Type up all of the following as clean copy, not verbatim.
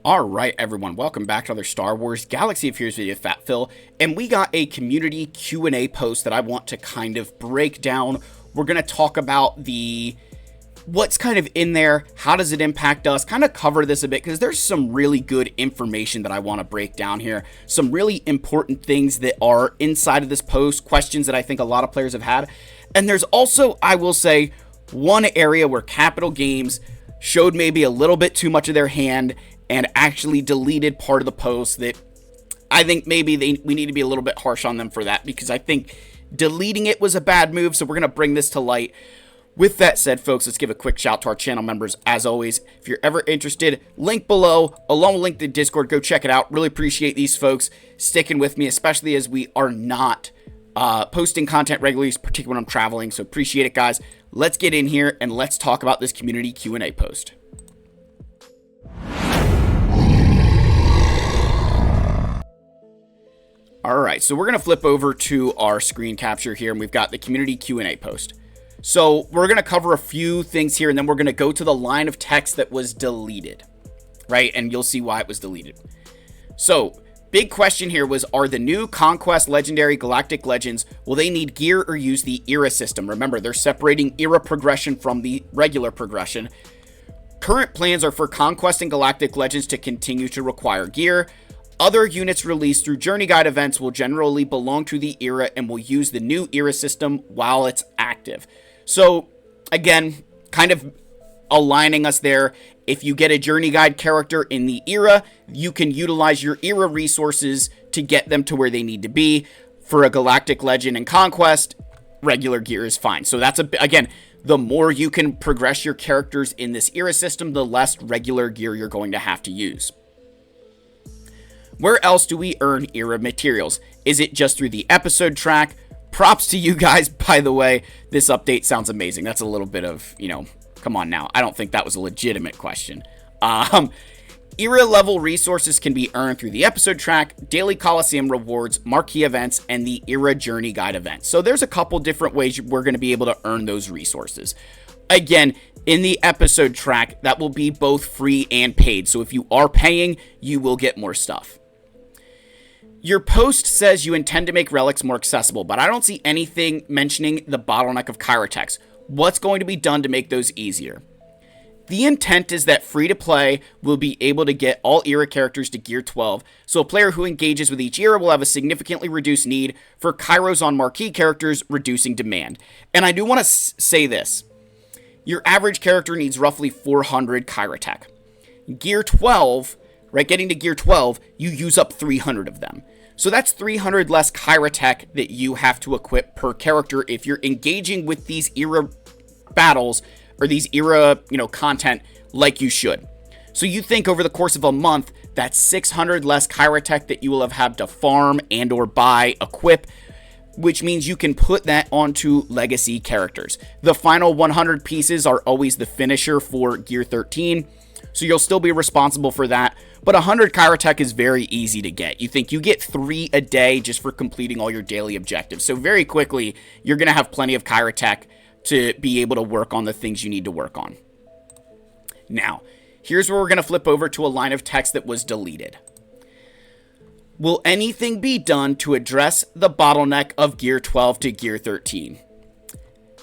All right, everyone, welcome back to another Star Wars Galaxy of Heroes video, Fat Phil, and we got a community Q&A post that I want to kind of break down. We're going to talk about what's kind of in there, how does it impact us, kind of cover this a bit, because there's some really good information that I want to break down here, some really important things that are inside of this post, questions that I think a lot of players have had, and there's also, I will say, one area where Capital Games showed maybe a little bit too much of their hand and actually deleted part of the post that I think maybe we need to be a little bit harsh on them for that, because I think deleting it was a bad move, so we're going to bring this to light. With that said, folks, let's give a quick shout to our channel members. As always, if you're ever interested, link below, along with link to Discord, go check it out. Really appreciate these folks sticking with me, especially as we are not posting content regularly, particularly when I'm traveling, so appreciate it, guys. Let's get in here and let's talk about this community Q&A post. Alright, so we're going to flip over to our screen capture here, and we've got the community Q&A post. So we're going to cover a few things here, and then we're going to go to the line of text that was deleted, right? And you'll see why it was deleted. So, big question here was, are the new Conquest Legendary Galactic Legends, will they need gear or use the era system? Remember, they're separating era progression from the regular progression. Current plans are for Conquest and Galactic Legends to continue to require gear. Other units released through Journey Guide events will generally belong to the era and will use the new era system while it's active. So, again, kind of aligning us there. If you get a Journey Guide character in the era, you can utilize your era resources to get them to where they need to be. For a Galactic Legend and Conquest, regular gear is fine. So that's, again, the more you can progress your characters in this era system, the less regular gear you're going to have to use. Where else do we earn era materials? Is it just through the episode track? Props to you guys, by the way. This update sounds amazing. That's a little bit of, come on now. I don't think that was a legitimate question. Era level resources can be earned through the episode track, daily Coliseum rewards, marquee events, and the era journey guide events. So there's a couple different ways we're going to be able to earn those resources. Again, in the episode track, that will be both free and paid. So if you are paying, you will get more stuff. Your post says you intend to make relics more accessible, but I don't see anything mentioning the bottleneck of Chirotex. What's going to be done to make those easier? The intent is that free-to-play will be able to get all era characters to Gear 12, so a player who engages with each era will have a significantly reduced need for Kairos on marquee characters, reducing demand. And I do want to say this. Your average character needs roughly 400 Chirotech. Gear 12, right, getting to Gear 12, you use up 300 of them. So that's 300 less Chirotech that you have to equip per character if you're engaging with these era battles or these era, content like you should. So you think over the course of a month, that's 600 less Chirotech that you will have had to farm and or buy, equip, which means you can put that onto legacy characters. The final 100 pieces are always the finisher for Gear 13, so you'll still be responsible for that. But 100 Chirotech is very easy to get. You think you get 3 a day just for completing all your daily objectives. So very quickly, you're going to have plenty of Chirotech to be able to work on the things you need to work on. Now, here's where we're going to flip over to a line of text that was deleted. Will anything be done to address the bottleneck of Gear 12 to Gear 13?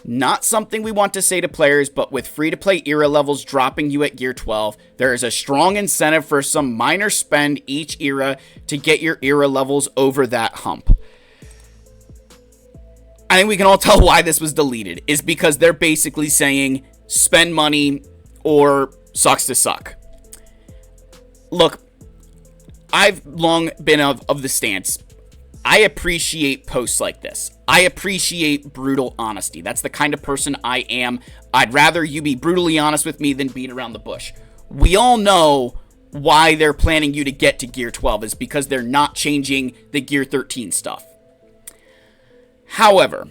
Not something we want to say to players, but with free-to-play era levels dropping you at Gear 12, there is a strong incentive for some minor spend each era to get your era levels over that hump. I think we can all tell why this was deleted, is because they're basically saying spend money or sucks to suck. Look, I've long been of the stance. I appreciate posts like this. I appreciate brutal honesty. That's the kind of person I am. I'd rather you be brutally honest with me than beat around the bush. We all know why they're planning you to get to Gear 12 is because they're not changing the Gear 13 stuff. However,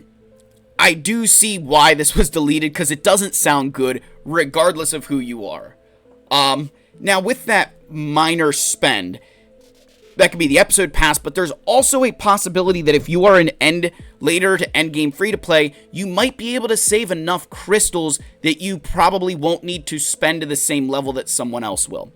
I do see why this was deleted because it doesn't sound good regardless of who you are. Now with that minor spend, that could be the episode pass, but there's also a possibility that if you are an later to end game free to play, you might be able to save enough crystals that you probably won't need to spend to the same level that someone else will.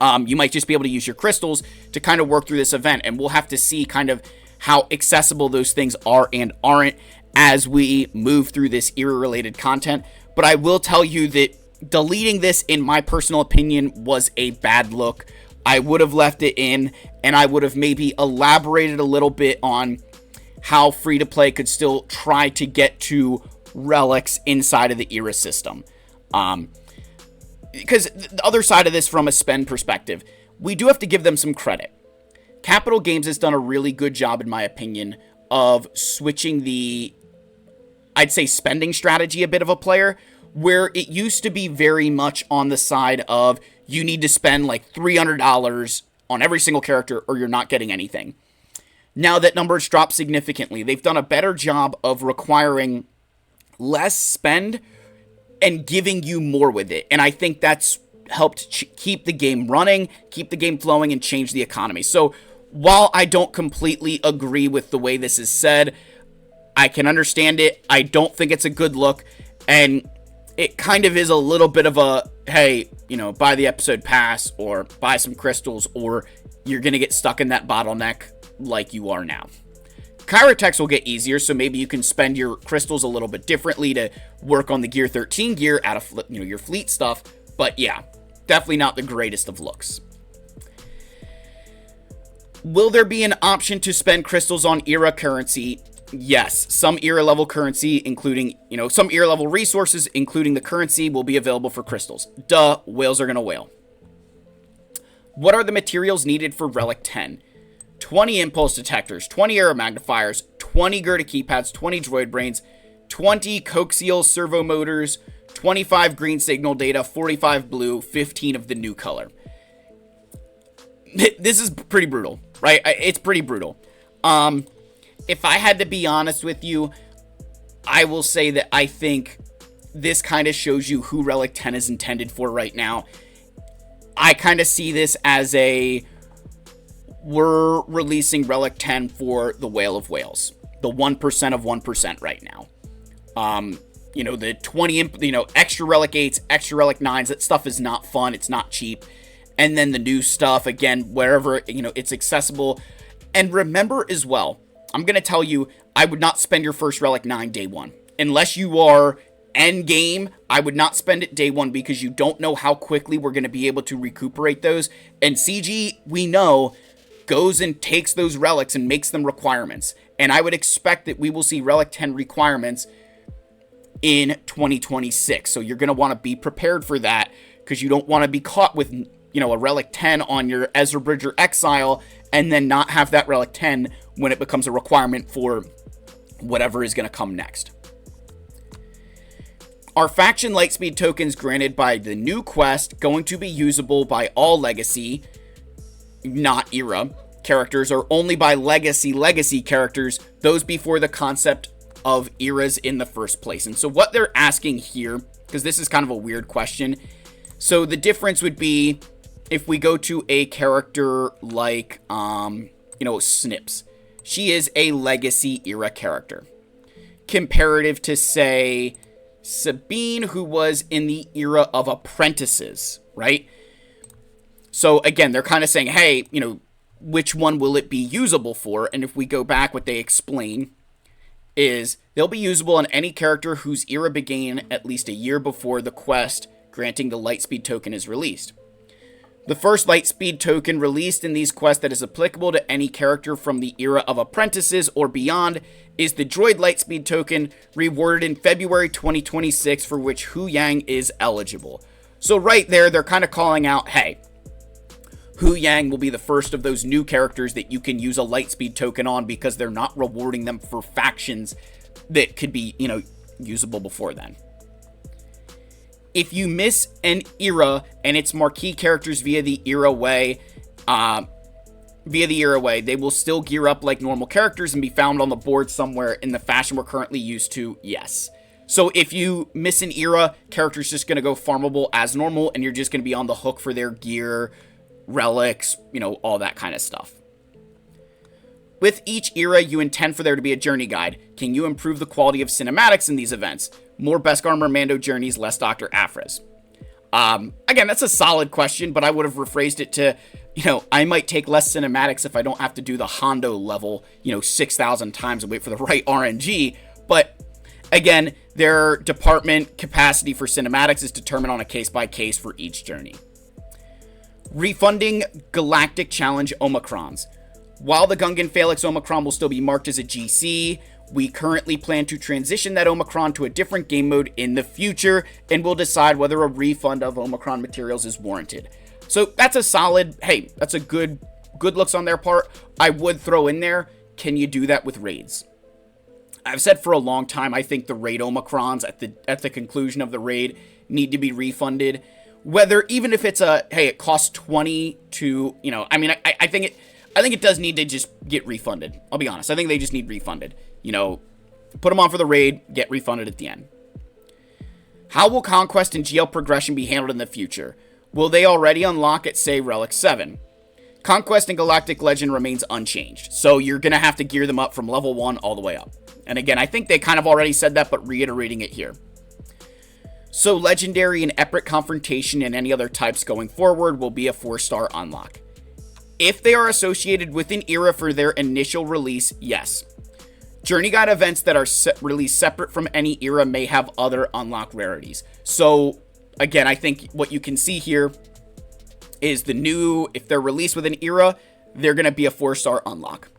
You might just be able to use your crystals to kind of work through this event, and we'll have to see kind of how accessible those things are and aren't as we move through this era-related content. But I will tell you that deleting this, in my personal opinion, was a bad look. I would have left it in, and I would have maybe elaborated a little bit on how free-to-play could still try to get to relics inside of the era system. Because the other side of this, from a spend perspective, we do have to give them some credit. Capital Games has done a really good job, in my opinion, of switching the, I'd say, spending strategy a bit of a player, where it used to be very much on the side of you need to spend like $300 on every single character or you're not getting anything. Now that number's dropped significantly. They've done a better job of requiring less spend and giving you more with it. And I think that's helped keep the game running, keep the game flowing, and change the economy. So while I don't completely agree with the way this is said, I can understand it. I don't think it's a good look. And it kind of is a little bit of a, hey, buy the episode pass or buy some crystals or you're going to get stuck in that bottleneck like you are now. Chirotechs will get easier, so maybe you can spend your crystals a little bit differently to work on the Gear 13 gear out of your fleet stuff. But yeah, definitely not the greatest of looks. Will there be an option to spend crystals on era currency? Yes, some era level currency, including, some era level resources, including the currency, will be available for crystals. Duh, whales are gonna whale. What are the materials needed for Relic 10? 20 impulse detectors, 20 arrow magnifiers, 20 Gerda keypads, 20 droid brains, 20 coaxial servo motors, 25 green signal data, 45 blue, 15 of the new color. This is pretty brutal, right? It's pretty brutal. If I had to be honest with you, I will say that I think this kind of shows you who Relic 10 is intended for right now. I kind of see this as we're releasing Relic 10 for the Whale of Whales, the 1% of 1% right now. The 20, extra Relic 8s, extra Relic 9s, that stuff is not fun, it's not cheap. And then the new stuff, again, wherever, it's accessible. And remember as well, I'm going to tell you, I would not spend your first Relic 9 day one. Unless you are end game, I would not spend it day one because you don't know how quickly we're going to be able to recuperate those. And CG, we know, goes and takes those relics and makes them requirements. And I would expect that we will see Relic 10 requirements in 2026. So you're going to want to be prepared for that because you don't want to be caught with, a Relic 10 on your Ezra Bridger Exile and then not have that Relic 10 when it becomes a requirement for whatever is going to come next. Are faction lightspeed tokens granted by the new quest going to be usable by all legacy, not era, characters, or only by legacy characters, those before the concept of eras in the first place? And so what they're asking here, because this is kind of a weird question, so the difference would be if we go to a character like, Snips. She is a legacy era character. Comparative to, say, Sabine, who was in the era of apprentices, right? So again, they're kind of saying, hey, which one will it be usable for? And if we go back, what they explain is they'll be usable on any character whose era began at least a year before the quest granting the lightspeed token is released. The first lightspeed token released in these quests that is applicable to any character from the era of apprentices or beyond is the droid lightspeed token, rewarded in February 2026, for which Hu Yang is eligible. So right there, they're kind of calling out, hey, Hu Yang will be the first of those new characters that you can use a lightspeed token on because they're not rewarding them for factions that could be, usable before then. If you miss an era and its marquee characters via the era way, they will still gear up like normal characters and be found on the board somewhere in the fashion we're currently used to, yes. So if you miss an era, character's just going to go farmable as normal, and you're just going to be on the hook for their gear, relics, all that kind of stuff. With each era, you intend for there to be a journey guide. Can you improve the quality of cinematics in these events? More Beskar Mando journeys, less Dr. Afras. Again, that's a solid question, but I would have rephrased it to, I might take less cinematics if I don't have to do the Hondo level, 6,000 times and wait for the right RNG. But again, their department capacity for cinematics is determined on a case-by-case for each journey. Refunding Galactic Challenge Omicrons. While the Gungan Phalanx Omicron will still be marked as a GC, we currently plan to transition that Omicron to a different game mode in the future, and we'll decide whether a refund of Omicron materials is warranted. So that's a solid, hey, that's a good looks on their part. I would throw in there, can you do that with raids? I've said for a long time, I think the raid Omicrons at the conclusion of the raid need to be refunded. Whether, even if it's it costs 20 to, I think it does need to just get refunded. I'll be honest. I think they just need refunded. Put them on for the raid, get refunded at the end. How will Conquest and GL progression be handled in the future? Will they already unlock at, say, Relic 7? Conquest and Galactic Legend remains unchanged, so you're going to have to gear them up from level 1 all the way up. And again, I think they kind of already said that, but reiterating it here. So Legendary and Epic Confrontation and any other types going forward will be a 4-star unlock. If they are associated with an era for their initial release, yes. Journey Guide events that are released separate from any era may have other unlock rarities. So, again, I think what you can see here is the new, if they're released with an era, they're going to be a 4-star unlock.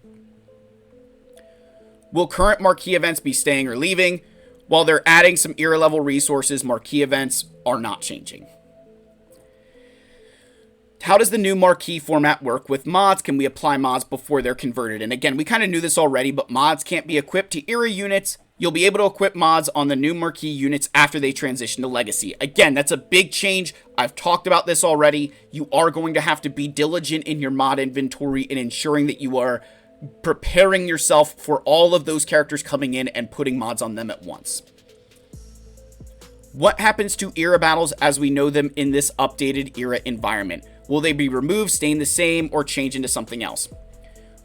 Will current marquee events be staying or leaving? While they're adding some era level resources, marquee events are not changing. How does the new marquee format work with mods? Can we apply mods before they're converted? And again, we kind of knew this already, but mods can't be equipped to era units. You'll be able to equip mods on the new marquee units after they transition to legacy. Again, that's a big change. I've talked about this already. You are going to have to be diligent in your mod inventory and ensuring that you are preparing yourself for all of those characters coming in and putting mods on them at once. What happens to era battles as we know them in this updated era environment? Will they be removed, staying the same, or change into something else?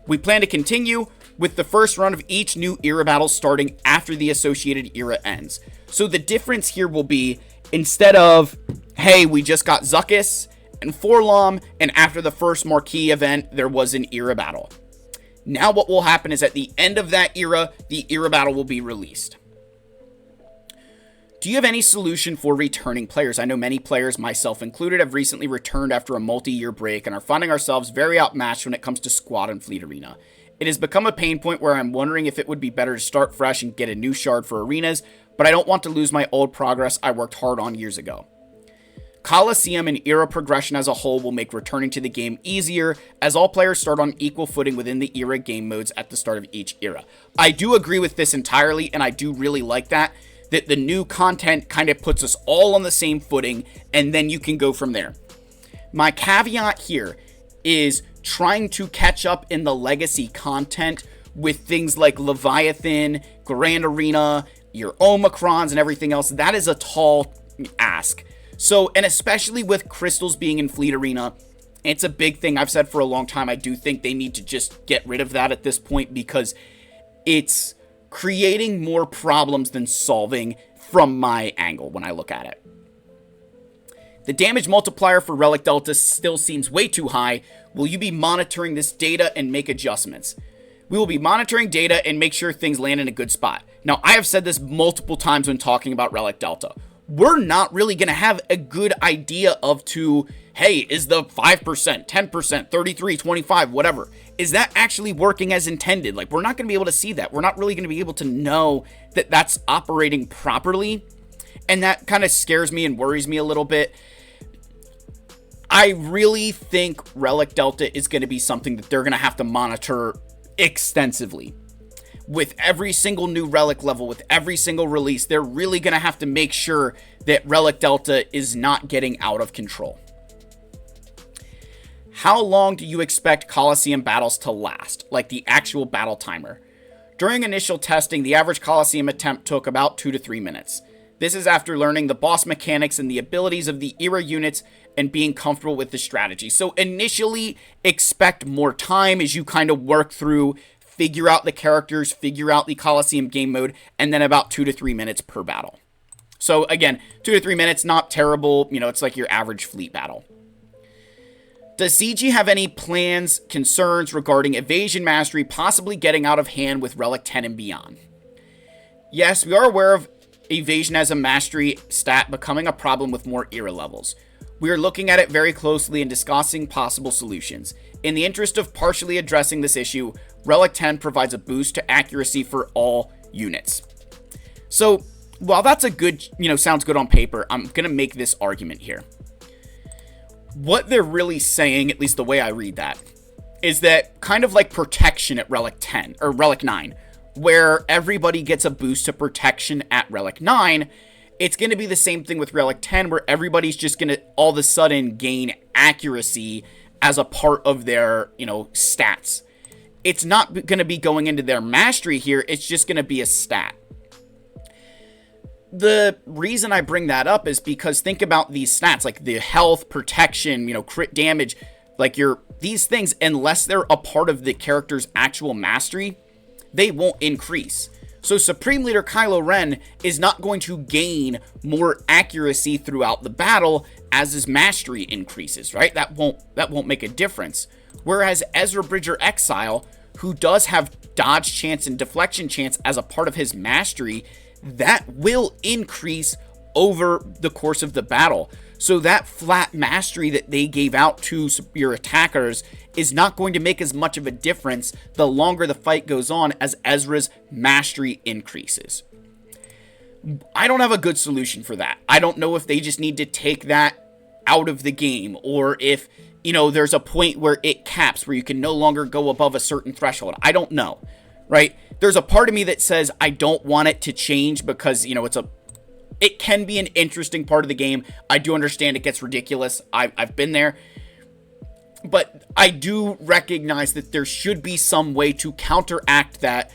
We plan to continue with the first run of each new era battle starting after the associated era ends. So the difference here will be, instead of, hey, we just got Zuckuss and Forlom, and after the first marquee event, there was an era battle. Now what will happen is at the end of that era, the era battle will be released. Do you have any solution for returning players? I know many players, myself included, have recently returned after a multi-year break and are finding ourselves very outmatched when it comes to squad and fleet arena. It has become a pain point where I'm wondering if it would be better to start fresh and get a new shard for arenas, but I don't want to lose my old progress I worked hard on years ago. Coliseum and era progression as a whole will make returning to the game easier, as all players start on equal footing within the era game modes at the start of each era. I do agree with this entirely, and I do really like that the new content kind of puts us all on the same footing, and then you can go from there. My caveat here is trying to catch up in the legacy content with things like Leviathan, Grand Arena, your Omicrons, and everything else. That is a tall ask. So, and especially with crystals being in Fleet Arena, it's a big thing. I've said for a long time, I do think they need to just get rid of that at this point, because it's creating more problems than solving from my angle when I look at it. The damage multiplier for Relic Delta still seems way too high. Will you be monitoring this data and make adjustments? We will be monitoring data and make sure things land in a good spot. Now, I have said this multiple times when talking about Relic Delta. We're not really going to have a good idea hey, is the 5%, 10%, 33, 25, whatever, is that actually working as intended? Like, we're not going to be able to see that. We're not really going to be able to know that that's operating properly. And that kind of scares me and worries me a little bit. I really think Relic Delta is going to be something that they're going to have to monitor extensively. With every single new Relic level, with every single release, they're really going to have to make sure that Relic Delta is not getting out of control. How long do you expect Coliseum battles to last, like the actual battle timer? During initial testing, the average Coliseum attempt took about 2 to 3 minutes. This is after learning the boss mechanics and the abilities of the era units and being comfortable with the strategy. So initially, expect more time as you kind of work through, figure out the characters, figure out the Coliseum game mode, and then about 2 to 3 minutes per battle. So again, 2 to 3 minutes, not terrible. You know, it's like your average fleet battle. Does CG have any plans, concerns regarding Evasion Mastery possibly getting out of hand with Relic 10 and beyond? Yes, we are aware of Evasion as a mastery stat becoming a problem with more era levels. We are looking at it very closely and discussing possible solutions. In the interest of partially addressing this issue, Relic 10 provides a boost to accuracy for all units. So, while that's a good, sounds good on paper, I'm going to make this argument here. What they're really saying, at least the way I read that, is that kind of like protection at Relic 10, or Relic 9, where everybody gets a boost to protection at Relic 9, it's going to be the same thing with Relic 10, where everybody's just going to all of a sudden gain accuracy as a part of their, stats. It's not going to be going into their mastery here, it's just going to be a stat. The reason I bring that up is because think about these stats, like the health, protection, crit damage, like these things, unless they're a part of the character's actual mastery, they won't increase. So Supreme Leader Kylo Ren is not going to gain more accuracy throughout the battle as his mastery increases, right? That won't make a difference. Whereas Ezra Bridger Exile, who does have dodge chance and deflection chance as a part of his mastery, that will increase over the course of the battle. So that flat mastery that they gave out to your attackers is not going to make as much of a difference the longer the fight goes on as Ezra's mastery increases. I don't have a good solution for that. I don't know if they just need to take that out of the game, or if, there's a point where it caps, where you can no longer go above a certain threshold. I don't know, right? There's a part of me that says I don't want it to change because, it can be an interesting part of the game. I do understand it gets ridiculous. I've been there. But I do recognize that there should be some way to counteract that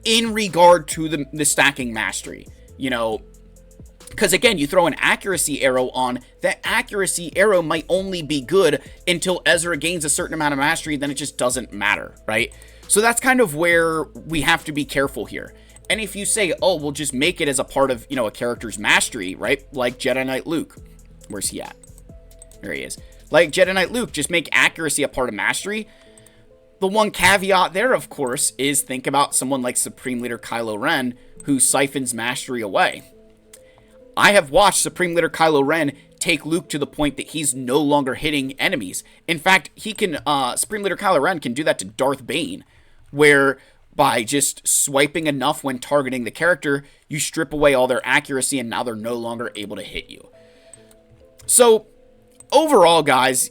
in regard to the stacking mastery. Because again, you throw an accuracy arrow on, that accuracy arrow might only be good until Ezra gains a certain amount of mastery, then it just doesn't matter, right? So that's kind of where we have to be careful here. And if you say, oh, we'll just make it as a part of, a character's mastery, right? Like Jedi Knight Luke. Where's he at? There he is. Like Jedi Knight Luke, just make accuracy a part of mastery. The one caveat there, of course, is think about someone like Supreme Leader Kylo Ren, who siphons mastery away. I have watched Supreme Leader Kylo Ren take Luke to the point that he's no longer hitting enemies. In fact, Supreme Leader Kylo Ren can do that to Darth Bane, where by just swiping enough when targeting the character, you strip away all their accuracy and now they're no longer able to hit you. So, overall, guys,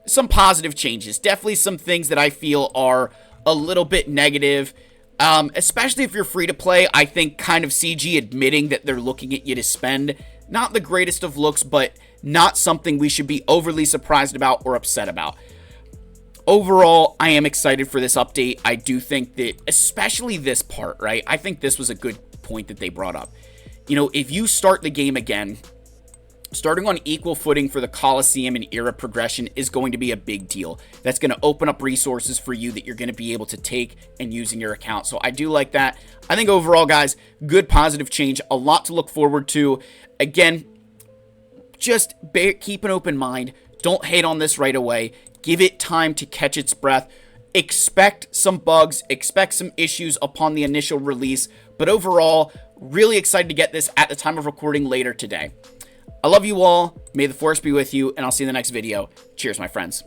some positive changes. Definitely some things that I feel are a little bit negative. Especially if you're free to play, I think kind of CG admitting that they're looking at you to spend, not the greatest of looks, but not something we should be overly surprised about or upset about. Overall, I am excited for this update. I do think that, especially this part, right? I think this was a good point that they brought up. If you start the game again, starting on equal footing for the Coliseum and era progression is going to be a big deal. That's going to open up resources for you that you're going to be able to take and use in your account. So I do like that. I think overall, guys, good positive change. A lot to look forward to. Again, just keep an open mind. Don't hate on this right away. Give it time to catch its breath. Expect some bugs, expect some issues upon the initial release, but overall, really excited to get this at the time of recording later today. I love you all. May the Force be with you, and I'll see you in the next video. Cheers, my friends.